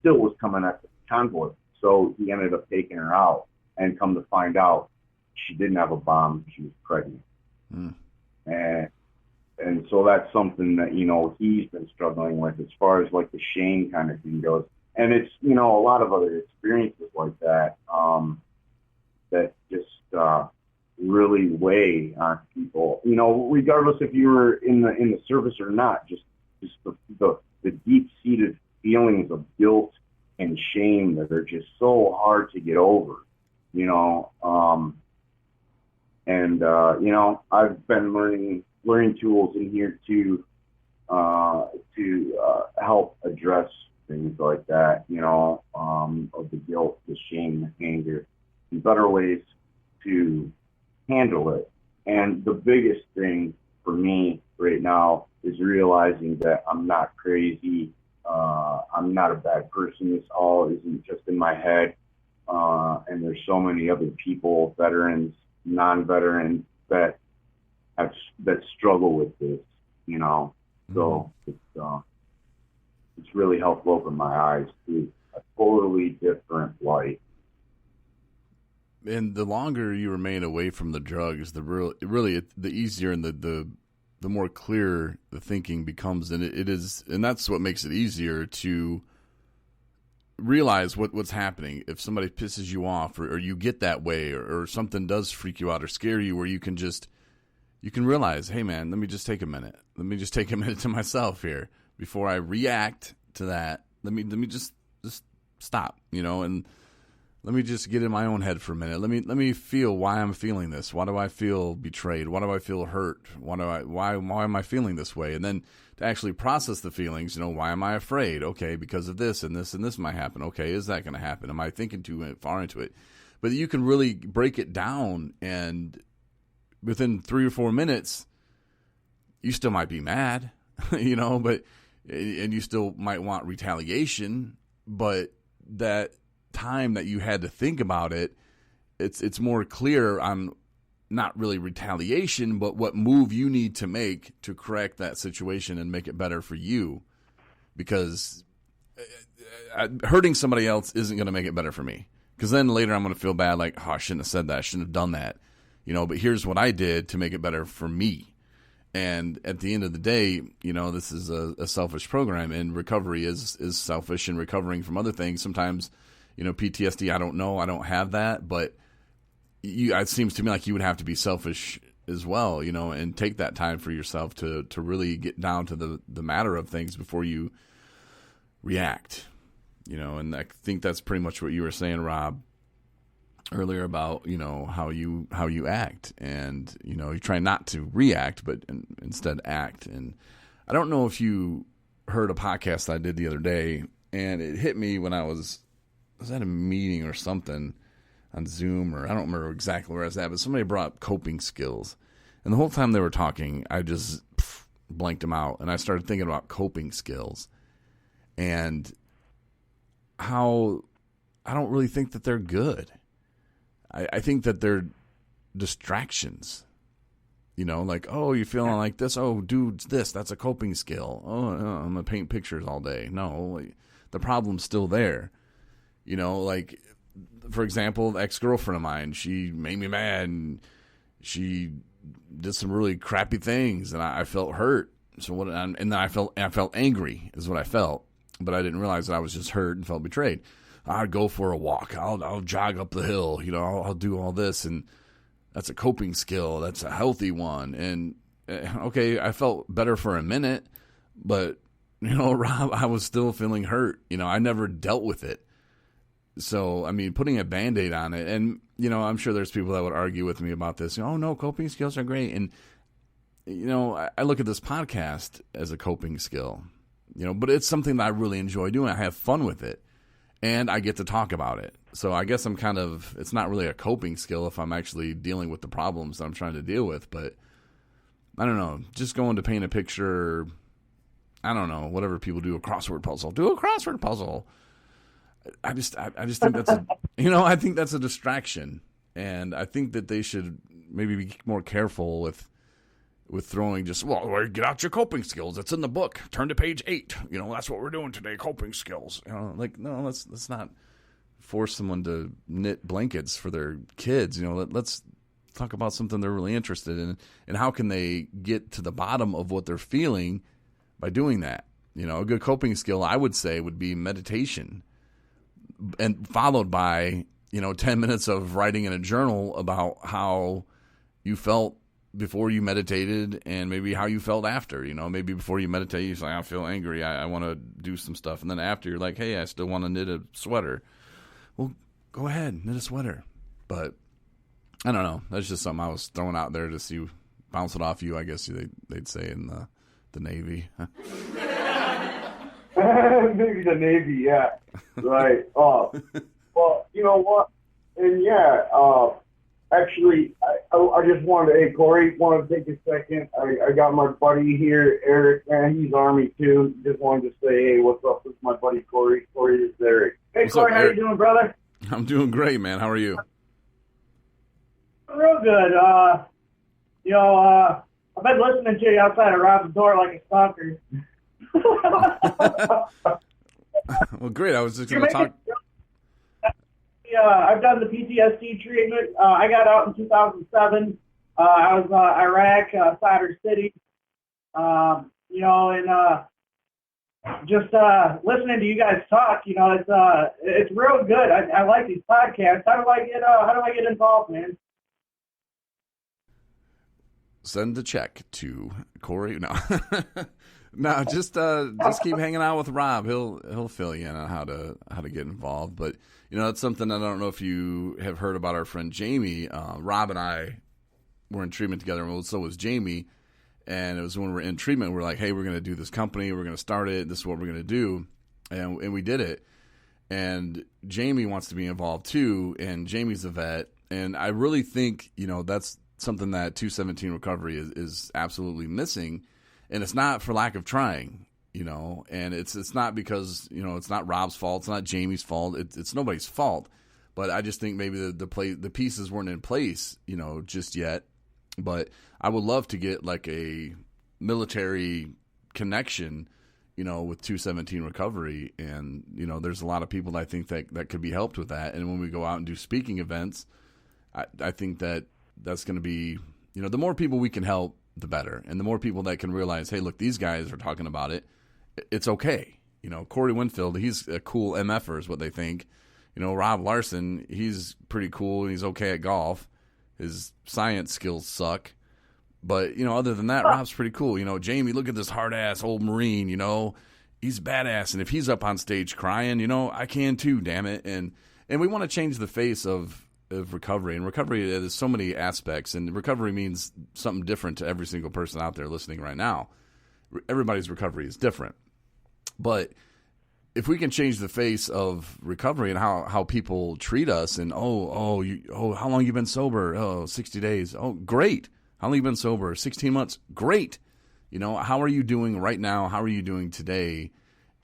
still was coming at the convoy. So he ended up taking her out, and come to find out, she didn't have a bomb. She was pregnant. Mm. And so that's something that, he's been struggling with as far as like the shame kind of thing goes. And it's, a lot of other experiences like that, that just, really weigh on people, regardless if you were in the service or not, just the deep-seated feelings of guilt and shame that are just so hard to get over, I've been learning tools in here to help address things like that, of the guilt, the shame, the anger, and better ways to handle it. And the biggest thing for me right now is realizing that I'm not crazy. I'm not a bad person. This all isn't just in my head. And there's so many other people, veterans, non-veterans, that struggle with this, So it's really helped open my eyes to a totally different light. And the longer you remain away from the drugs, the easier and the more clear the thinking becomes, and it is, and that's what makes it easier to realize what's happening. If somebody pisses you off, or you get that way, or something does freak you out or scare you, where you can realize, hey man, let me just take a minute. Let me just take a minute to myself here before I react to that. Let me just stop, and let me just get in my own head for a minute. Let me feel why I'm feeling this. Why do I feel betrayed? Why do I feel hurt? Why am I feeling this way? And then to actually process the feelings, why am I afraid? Okay, because of this and this and this might happen. Okay, is that going to happen? Am I thinking too far into it? But you can really break it down, and within 3 or 4 minutes, you still might be mad, but and you still might want retaliation, but that time that you had to think about it, it's more clear on not really retaliation, but what move you need to make to correct that situation and make it better for you. Because hurting somebody else isn't going to make it better for me. Because then later I'm going to feel bad, like, oh, I shouldn't have said that, I shouldn't have done that. But here's what I did to make it better for me. And at the end of the day, this is a selfish program, and recovery is selfish, and recovering from other things. Sometimes, PTSD, I don't know, I don't have that, but it seems to me like you would have to be selfish as well, and take that time for yourself to really get down to the matter of things before you react, and I think that's pretty much what you were saying, Rob, earlier about, how you act, and, you try not to react, but instead act. And I don't know if you heard a podcast I did the other day, and it hit me when I was at a meeting or something on Zoom, or I don't remember exactly where I was at, but somebody brought up coping skills. And the whole time they were talking, I just blanked them out, and I started thinking about coping skills and how I don't really think that they're good. I think that they're distractions. Like, oh, you're feeling like this. Oh, dude, that's a coping skill. Oh, I'm going to paint pictures all day. No, the problem's still there. Like, for example, the ex-girlfriend of mine, she made me mad, and she did some really crappy things, and I felt hurt. So and then I felt angry is what I felt, but I didn't realize that I was just hurt and felt betrayed. I'd go for a walk. I'll jog up the hill. I'll do all this, and that's a coping skill. That's a healthy one. And okay, I felt better for a minute, but Rob, I was still feeling hurt. I never dealt with it. So, I mean, putting a Band-Aid on it, and, I'm sure there's people that would argue with me about this. Oh, no, coping skills are great. And, I look at this podcast as a coping skill, but it's something that I really enjoy doing. I have fun with it, and I get to talk about it. So I guess it's not really a coping skill if I'm actually dealing with the problems that I'm trying to deal with. But I don't know, just going to paint a picture, I don't know, whatever people do, a crossword puzzle. Do a crossword puzzle. I just think that's I think that's a distraction, and I think that they should maybe be more careful with with throwing just, well, get out your coping skills. It's in the book. Turn to page 8. That's what we're doing today, coping skills. No, let's not force someone to knit blankets for their kids. Let's talk about something they're really interested in, and how can they get to the bottom of what they're feeling by doing that. A good coping skill, I would say, would be meditation, and followed by 10 minutes of writing in a journal about how you felt before you meditated, and maybe how you felt after. Maybe before you meditate, you're like, I feel angry, I want to do some stuff. And then after, you're like, hey, I still want to knit a sweater. Well, go ahead, knit a sweater. But I don't know. That's just something I was throwing out there to see, bounce it off you, I guess they'd say in the Navy. Maybe the Navy, yeah. Right. Well, you know what? And actually, I just wanted to, hey, Corey, want to take a second. I got my buddy here, Eric, man, he's Army too. Just wanted to say, hey, what's up with my buddy Corey? Corey is Eric. Hey, What's Corey, up, how you doing, brother? I'm doing great, man. How are you? Real good. I've been listening to you outside of Rob's door like a stalker. Well, great. I was just going to talk. I've done the PTSD treatment. I got out in 2007. I was Iraq, Sadr City. Just listening to you guys talk, it's real good. I like these podcasts. How do I get involved, man? Send the check to Corey. No, no, just keep hanging out with Rob. He'll fill you in on how to get involved. But that's something I don't know if you have heard about our friend Jamie. Rob and I were in treatment together, and so was Jamie. And it was when we were in treatment, we're like, hey, we're going to do this company. We're going to start it. This is what we're going to do. And we did it. And Jamie wants to be involved too. And Jamie's a vet. And I really think, that's something that 217 Recovery is absolutely missing. And it's not for lack of trying, and it's not because, it's not Rob's fault. It's not Jamie's fault. It's nobody's fault. But I just think maybe the pieces weren't in place, just yet. But I would love to get like a military connection, with 217 Recovery. And, there's a lot of people that I think that could be helped with that. And when we go out and do speaking events, I think that's going to be, the more people we can help, the better. And the more people that can realize, hey, look, these guys are talking about it. It's okay. Corey Winfield, he's a cool MFer is what they think. Rob Larson, he's pretty cool and he's okay at golf. His science skills suck. But, other than that, Rob's pretty cool. Jamie, look at this hard-ass old Marine, he's badass. And if he's up on stage crying, I can too, damn it. And we want to change the face of recovery. And recovery, there's so many aspects. And recovery means something different to every single person out there listening right now. Everybody's recovery is different. But if we can change the face of recovery and how people treat us, and how long you been sober? 60 days. Oh, great. How long you been sober? 16 months. Great. How are you doing right now? How are you doing today?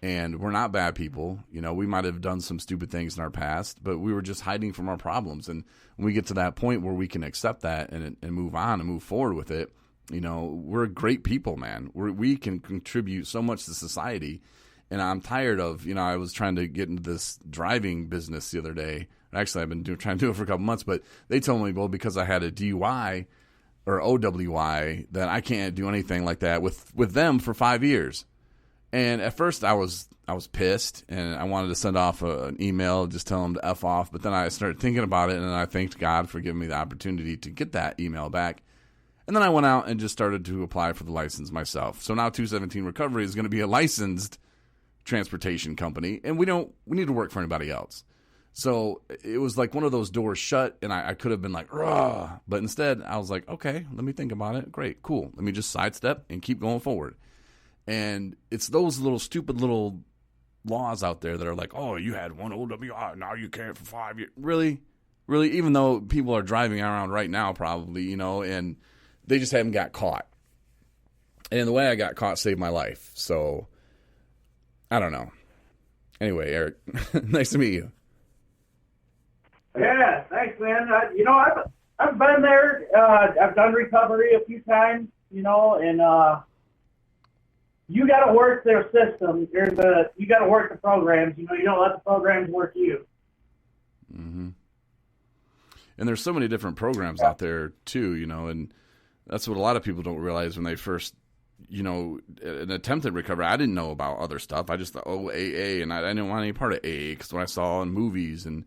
And we're not bad people. We might have done some stupid things in our past, but we were just hiding from our problems. And when we get to that point where we can accept that and move on and move forward with it, we're great people, man. We can contribute so much to society. And I'm tired of, I was trying to get into this driving business the other day. Actually, I've been trying to do it for a couple months, but they told me, well, because I had a DUI or OWI, that I can't do anything like that with them for 5 years. And at first I was pissed, and I wanted to send off an email, just tell them to F off. But then I started thinking about it, and I thanked God for giving me the opportunity to get that email back. And then I went out and just started to apply for the license myself. So now 217 Recovery is going to be a licensed transportation company, and we need to work for anybody else. So it was like one of those doors shut, and I could have been like, "Rah," but instead I was like, okay, let me think about it. Great, cool. Let me just sidestep and keep going forward. And it's those little stupid little laws out there that are like, oh, you had one OWI, now you can't for 5 years. Really? Even though people are driving around right now probably, and they just haven't got caught. And the way I got caught saved my life. So I don't know. Anyway, Eric, nice to meet you. Yeah, thanks, man. I've been there. I've done recovery a few times. and you got to work their system. You got to work the programs. You don't let the programs work you. Mm-hmm. And there's so many different programs out there too, and that's what a lot of people don't realize when they first, an attempt at recovery. I didn't know about other stuff. I just thought, AA, and I didn't want any part of AA because what I saw in movies and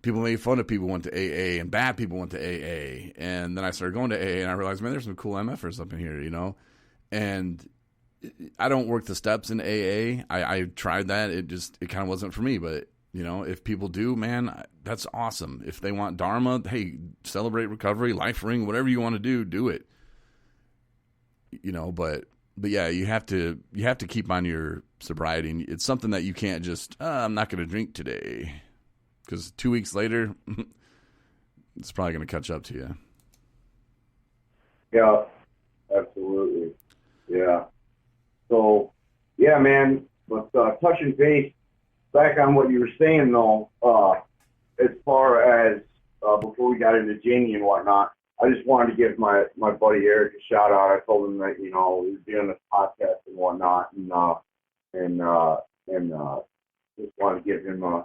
people made fun of people who went to AA and bad people went to AA. And then I started going to AA and I realized, man, there's some cool MFers up in here, and I don't work the steps in AA. I tried that. It kind of wasn't for me, but if people do, man, that's awesome. If they want Dharma, hey, celebrate recovery, life ring, whatever you want to do it. But yeah, you have to keep on your sobriety. It's something that you can't just, I'm not going to drink today, because 2 weeks later, it's probably going to catch up to you. Yeah, absolutely. Yeah. So, yeah, man, but touching base, back on what you were saying, though, as far as before we got into Jamie and whatnot, I just wanted to give my buddy Eric a shout out. I told him that, he was doing this podcast and whatnot, and just wanted to give him a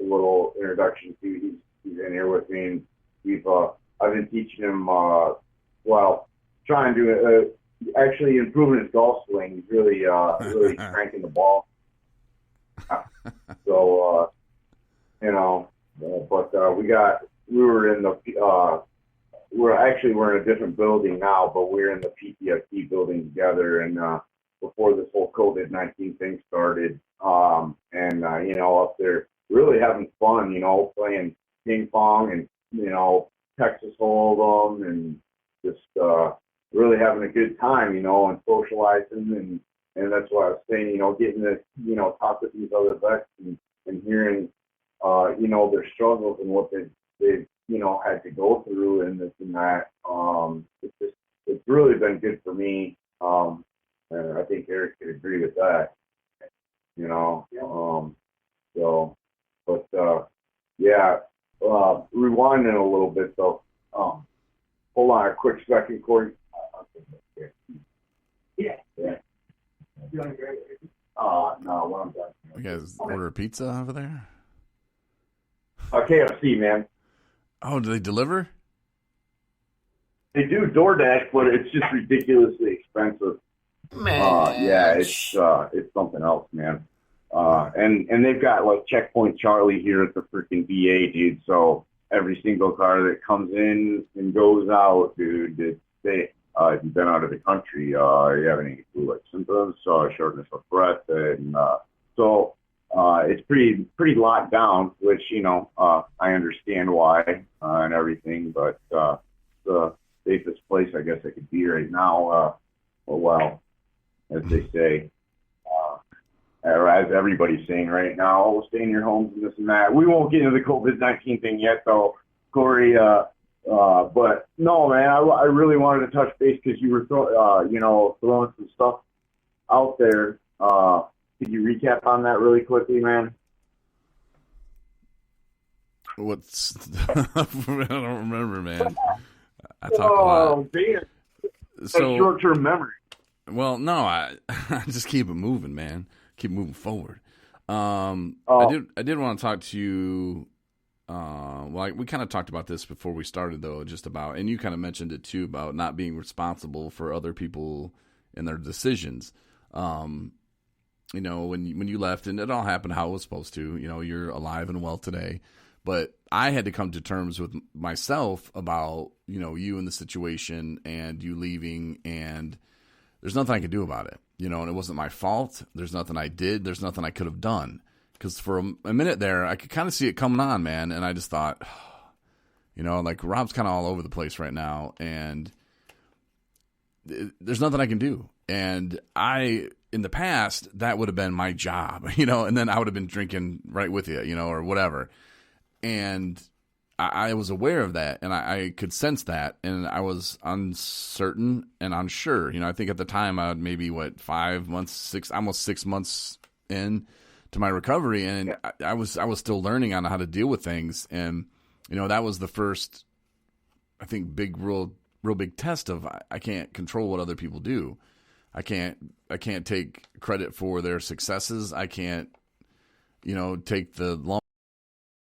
little introduction. He's in here with me, and I've been teaching him, trying to actually improving his golf swing. He's really cranking the ball. So, but we're in a different building now, but we're in the PTSD building together. And before this whole COVID-19 thing started, up there really having fun, playing ping pong and, Texas Hold'em and just really having a good time, and socializing. And that's why I was saying, getting to, talk with these other vets and hearing, their struggles and what they've had to go through and this and that. It's really been good for me. And I think Eric could agree with that, rewinding a little bit though. Hold on a quick second, Corey. Yeah. You want to grab it? No, when I'm done. You guys order a pizza over there? KFC, man. Oh, do they deliver? They do DoorDash, but it's just ridiculously expensive. Man. It's something else, man. And they've got like Checkpoint Charlie here at the freaking VA, dude. So every single car that comes in and goes out, dude, if you've been out of the country, you have any flu-like symptoms, shortness of breath, and so it's pretty locked down, which I understand why and everything, but the safest place I guess I could be right now. As they say, or as everybody's saying right now, stay in your homes and this and that. We won't get into the COVID-19 thing yet, though, Corey. But no, man, I really wanted to touch base because you were throwing some stuff out there. Could you recap on that really quickly, man? What's I don't remember, man. I talk a lot. Damn. So short-term memory. Well, no, I just keep it moving, man. Keep moving forward. I did want to talk to you. We kind of talked about this before we started, though, just about, and you kind of mentioned it too, about not being responsible for other people and their decisions. When you left, and it all happened how it was supposed to. You're alive and well today, but I had to come to terms with myself about you and the situation and you leaving, and there's nothing I could do about it. And it wasn't my fault. There's nothing I did. There's nothing I could have done. Because for a minute there, I could kind of see it coming on, man. And I just thought, like Rob's kind of all over the place right now. And there's nothing I can do. And in the past, that would have been my job, and then I would have been drinking right with you, or whatever. And I was aware of that, and I could sense that, and I was uncertain and unsure. I think at the time I had maybe 5 months, almost 6 months in to my recovery, and I was still learning on how to deal with things, and that was the first, I think, big real real big test of I can't control what other people do. I can't take credit for their successes. I can't, take the long